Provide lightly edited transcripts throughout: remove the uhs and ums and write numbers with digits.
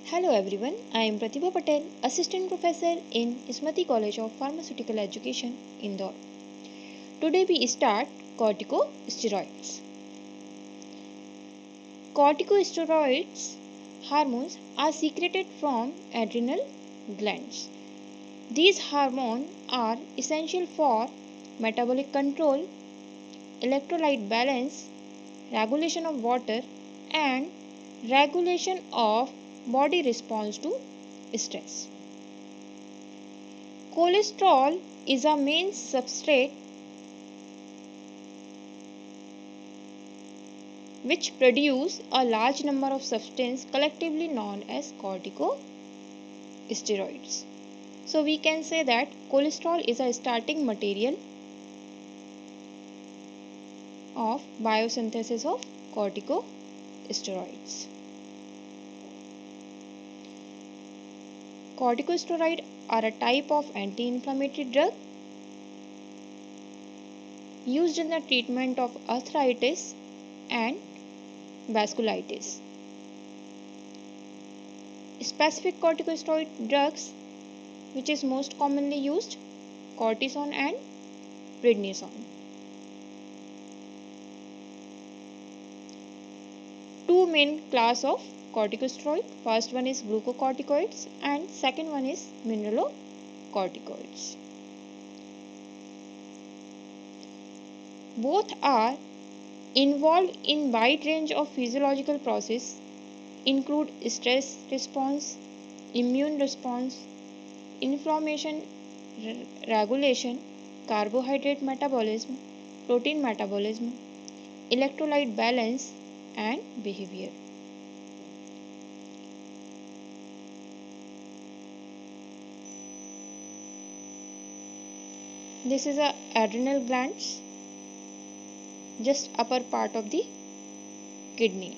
Hello everyone, I am Pratibha Patel, Assistant Professor in Smriti College of Pharmaceutical Education, Indore. Today we start corticosteroids. Corticosteroids hormones are secreted from adrenal glands. These hormones are essential for metabolic control, electrolyte balance, regulation of water, and regulation of body response to stress. Cholesterol is a main substrate which produce a large number of substances collectively known as corticosteroids. So we can say that cholesterol is a starting material of biosynthesis of corticosteroids. Corticosteroids are a type of anti-inflammatory drug used in the treatment of arthritis and vasculitis. Specific corticosteroid drugs which is most commonly used, cortisone and prednisone. Two main class of corticosteroid. First one is glucocorticoids and second one is mineralocorticoids. Both are involved in wide range of physiological processes include stress response, immune response, inflammation regulation, carbohydrate metabolism, protein metabolism, electrolyte balance and behavior. This is a adrenal glands, just upper part of the kidney.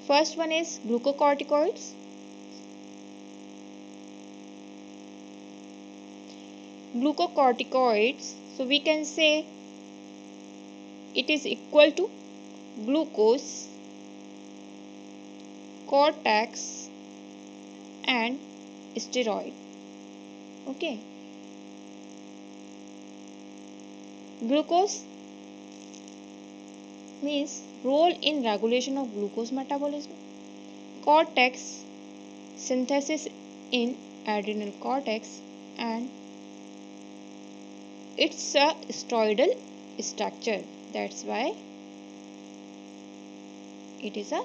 First one is glucocorticoids. Glucocorticoids, so we can say it is equal to glucose, cortex and steroid. Okay. Glucose means role in regulation of glucose metabolism. Cortex, synthesis in adrenal cortex, and it's a steroidal structure. That's why it is a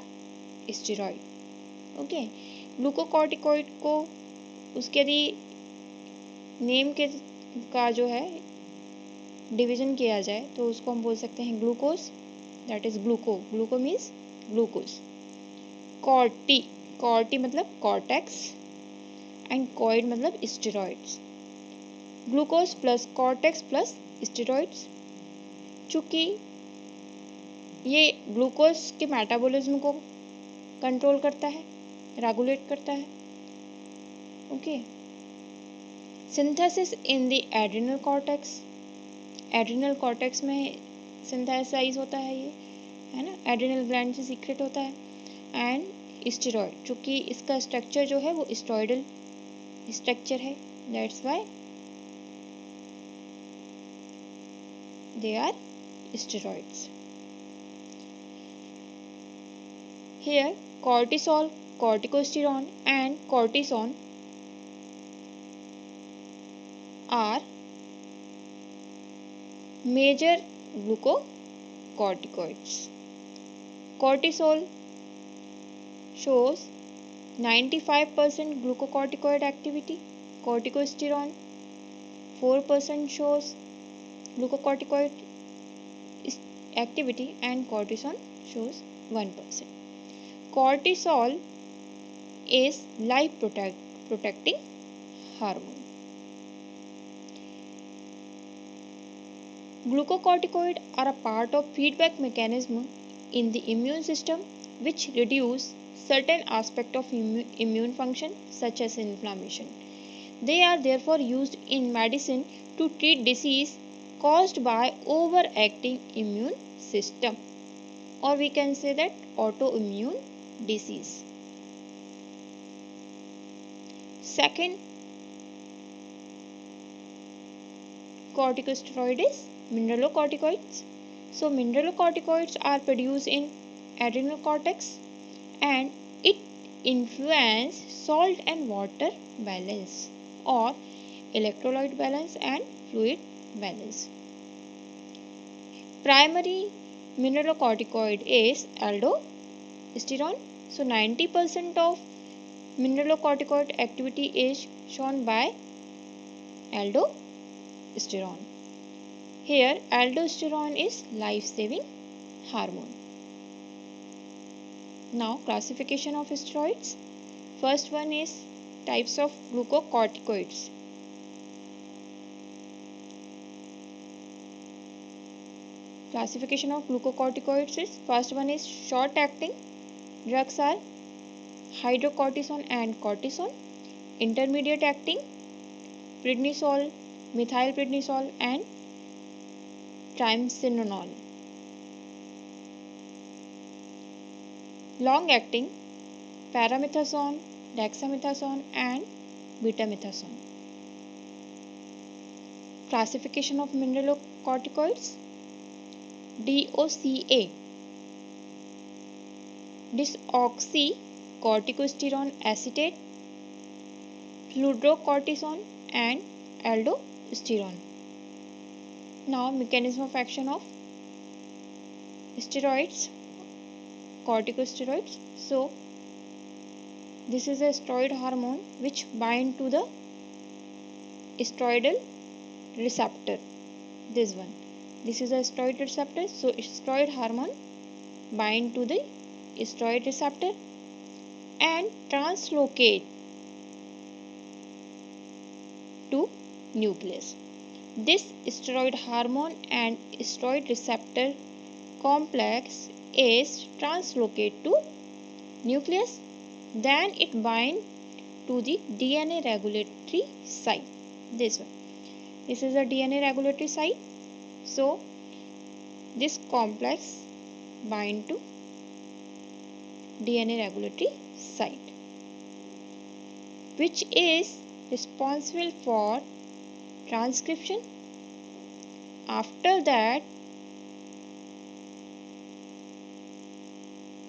steroid. Okay glucocorticoid को उसके यदि name के का जो है division किया जाए तो उसको हम बोल सकते हैं glucose, that is gluco means glucose, corti मतलब कॉर्टेक्स एंड कॉइड मतलब steroids. Glucose plus cortex plus steroids, चूँकि ये ग्लूकोज के मेटाबॉलिज्म को कंट्रोल करता है, रेगुलेट करता है. Okay. Synthesis in the adrenal cortex में सिंथेसाइज होता है, ये है ना, एड्रिनल ग्लैंड से सीक्रेट होता है. एंड स्टेरॉइड, चूँकि इसका स्ट्रक्चर जो है वो स्टेरॉइडल स्ट्रक्चर है, that's why they are steroids. Here cortisol, corticosterone and cortisone are major glucocorticoids. Cortisol shows 95% glucocorticoid activity. Corticosterone 4% shows glucocorticoid activity and cortisone shows 1%. Cortisol is life protecting hormone. Glucocorticoids are a part of feedback mechanism in the immune system which reduce certain aspect of immune function such as inflammation. They are therefore used in medicine to treat disease caused by overacting immune system, or we can say that autoimmune disease. Second corticosteroid is mineralocorticoids. So mineralocorticoids are produced in adrenal cortex and it influence salt and water balance or electrolyte balance and fluid balance. Primary mineralocorticoid is aldosterone. So 90% of mineralocorticoid activity is shown by aldosterone. Here aldosterone is life-saving hormone. Now classification of steroids. First one is types of glucocorticoids. Classification of glucocorticoids is first one is short acting. Drugs are hydrocortisone and cortisone. Intermediate acting prednisone, methylprednisolone and triamcinolone. Long acting paramethasone, dexamethasone and betamethasone. Classification of mineralocorticoids. DOCA desoxycorticosterone acetate, fludrocortisone and aldosterone. Now mechanism of action of steroids, corticosteroids. So this is a steroid hormone which bind to the steroidal receptor. This one. This is a steroid receptor. So steroid hormone bind to the steroid receptor and translocate to nucleus. This steroid hormone and steroid receptor complex is translocate to nucleus, then it bind to the DNA regulatory site. This one. This is a DNA regulatory site. So this complex bind to DNA regulatory site, which is responsible for transcription. After that,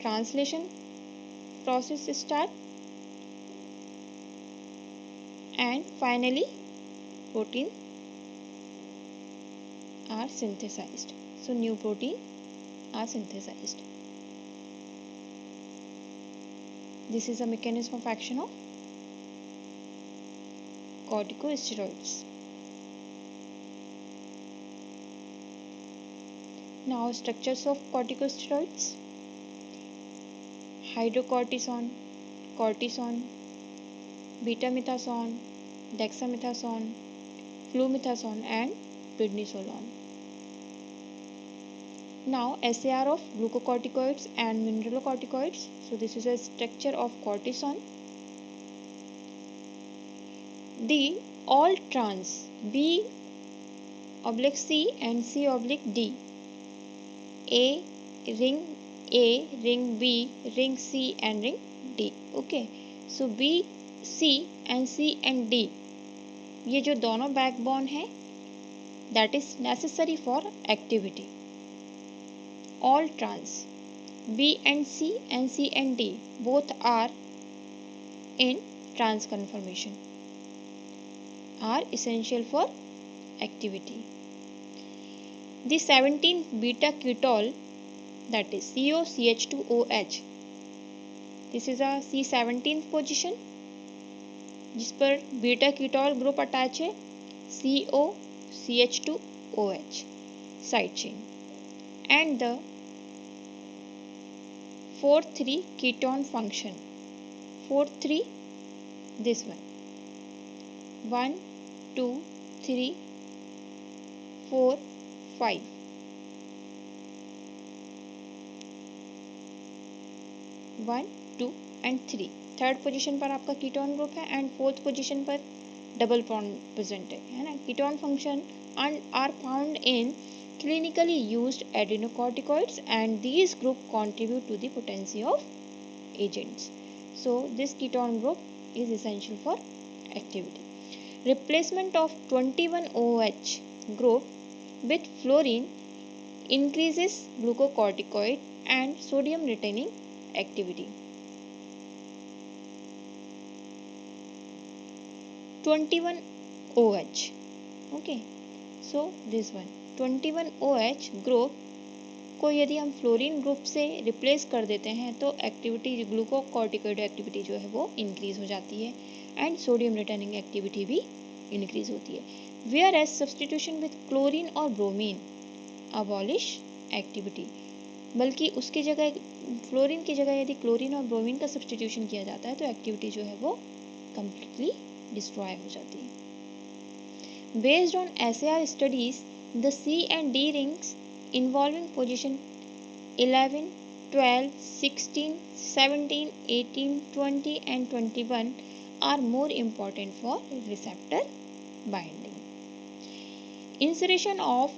translation process start and finally protein are synthesized. So new protein are synthesized. This is a mechanism of action of corticosteroids. Now structures of corticosteroids. Hydrocortisone, cortisone, betamethasone, dexamethasone, flumethasone and prednisolone. Now SAR of glucocorticoids and mineralocorticoids. So this is a structure of cortisone. The all trans B/C and C/D, A ring B, ring C and ring D. Okay, so B, C and C and D ये जो दोनों backbone है that is necessary for activity. All trans B and C and D both are in trans conformation, are essential for activity. The 17th beta ketol, that is COCH2OH, this is a C17th position जिस पर beta ketol group attach है COCH2OH side chain, and the 4,3 ketone function, 4,3 this one, 1 2 3 4 5, 1 2 and 3 third position पर आपका ketone group है and fourth position पर double bond present है ना। Ketone function are found in clinically used adrenocorticoids and these group contribute to the potency of agents. So this ketone group is essential for activity. Replacement of 21OH group with fluorine increases glucocorticoid and sodium retaining activity. 21OH, okay, so this one 21OH group को यदि हम fluorine group से replace कर देते हैं तो activity glucocorticoid activity जो है वो इंक्रीज हो जाती है एंड सोडियम रिटर्निंग एक्टिविटी भी इंक्रीज होती है। Whereas substitution with chlorine और ब्रोमीन अबॉलिश एक्टिविटी, बल्कि उसकी जगह फ्लोरीन की जगह यदि क्लोरीन और ब्रोमीन का सब्सटीट्यूशन किया जाता है तो एक्टिविटी जो है वो कम्प्लीटली डिस्ट्रॉय हो जाती है। Based on SAR studies the C and D rings involving position 11, 12, 16, 17, 18, 20 and 21 are more important for receptor binding. Insertion of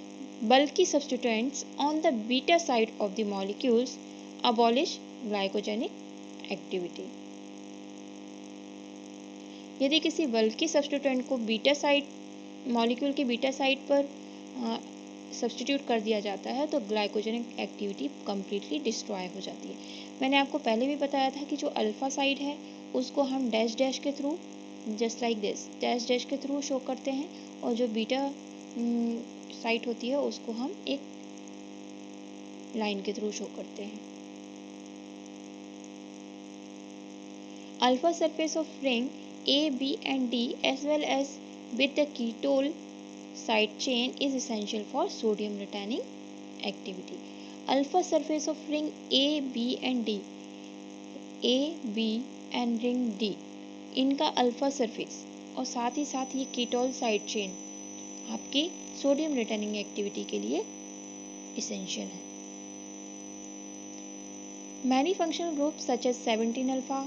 bulky substituents on the beta side of the molecules abolish glycogenic activity. यदि किसी बल्कि substituent को beta side molecule के beta side पर substitute कर दिया जाता है तो ग्लाइकोजेनिक एक्टिविटी कम्प्लीटली डिस्ट्रॉय हो जाती है। मैंने आपको पहले भी बताया था कि जो अल्फ़ा साइड है उसको हम डैश डैश के through just like this dash dash के थ्रू शो करते हैं और जो बीटा साइड होती है उसको हम एक लाइन के थ्रू शो करते हैं। Alpha surface of ring A, B and D as well as with the ketone side chain is essential for sodium retaining activity. Alpha surface of ring A, B and D, A, B and ring D, इनका alpha surface और साथ ही साथ ये ketol side chain आपकी sodium retaining activity के लिए essential है। Many functional groups such as 17 alpha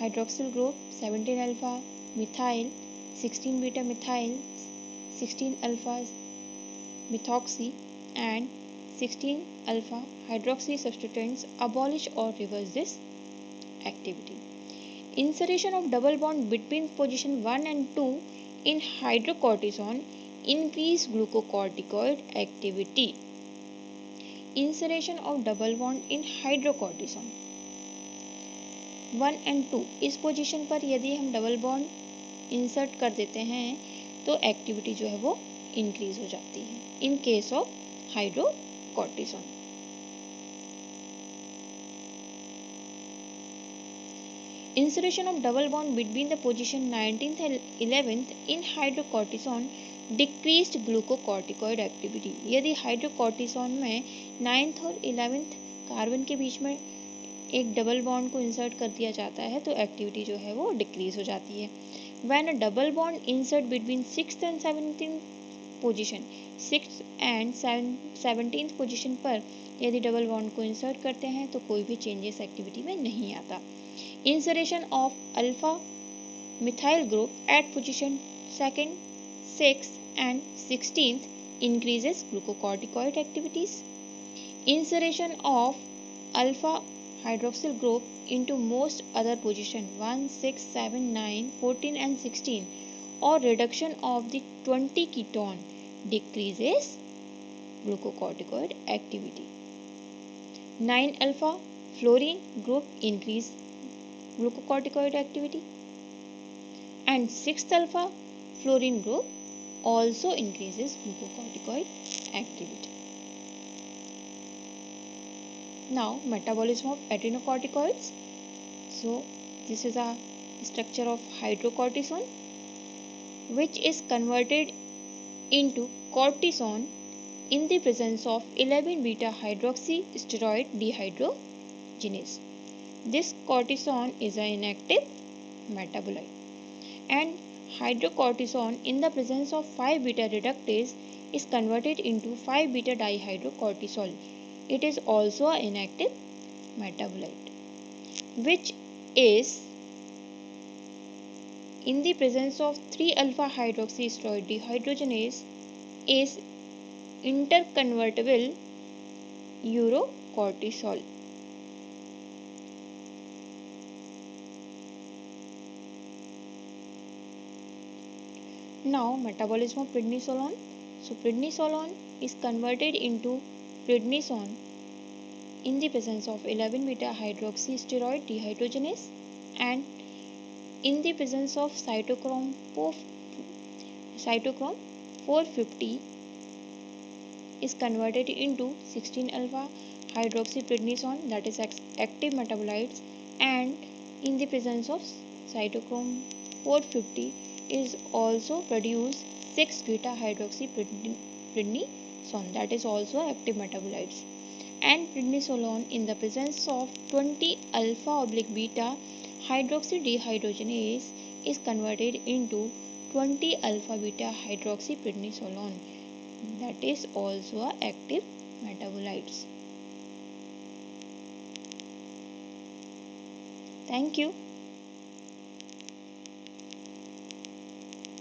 hydroxyl group, 17 alpha methyl, 16 beta methyl, 16 alpha methoxy and 16 alpha hydroxy substituents abolish or reverse this activity. Insertion of double bond between position 1 and 2 in hydrocortisone increase glucocorticoid activity. Insertion of double bond in hydrocortisone 1 and 2 इस position पर यदि हम double bond insert कर देते हैं तो activity जो है वो इंक्रीज हो जाती है in case of hydrocortisone. Insertion of double bond between the position 19th and 11th in hydrocortisone decreased glucocorticoid activity. यदि हाइड्रोकॉर्टिसोन में 9th और 11th कार्बन के बीच में एक डबल बॉन्ड को इंसर्ट कर दिया जाता है तो एक्टिविटी जो है वो डिक्रीज हो जाती है। When a double bond insert between 6th and 17th position, 6th and 17th position पर यदि डबल बॉन्ड को इंसर्ट करते हैं तो कोई भी चेंजेस एक्टिविटी में नहीं आता। Insertion of alpha methyl group at position 2nd, 6th and 16th increases glucocorticoid activities. Insertion of alpha hydroxyl group into most other position 1, 6, 7, 9, 14 and 16 or reduction of the 20 ketone decreases glucocorticoid activity. 9 alpha fluorine group increase glucocorticoid activity and 6 alpha fluorine group also increases glucocorticoid activity. Now metabolism of adrenocorticoids. So this is a structure of hydrocortisone which is converted into cortisone in the presence of 11 beta hydroxy steroid dehydrogenase. This cortisone is an inactive metabolite and hydrocortisone in the presence of 5 beta reductase is converted into 5 beta dihydrocortisol. It is also an inactive metabolite which is in the presence of 3-alpha hydroxysteroid dehydrogenase is interconvertible urocortisol. Now metabolism of prednisolone. So prednisolone is converted into prednisone in the presence of 11 beta hydroxysteroid dehydrogenase and in the presence of cytochrome 450 is converted into 16 alpha hydroxyprednisone, that is active metabolites, and in the presence of cytochrome 450 is also produced 6 beta hydroxyprednisone, that is also active metabolites, and prednisolone in the presence of 20 alpha oblique beta hydroxydehydrogenase is converted into 20 alpha beta hydroxyprednisolone, that is also active metabolites. Thank you.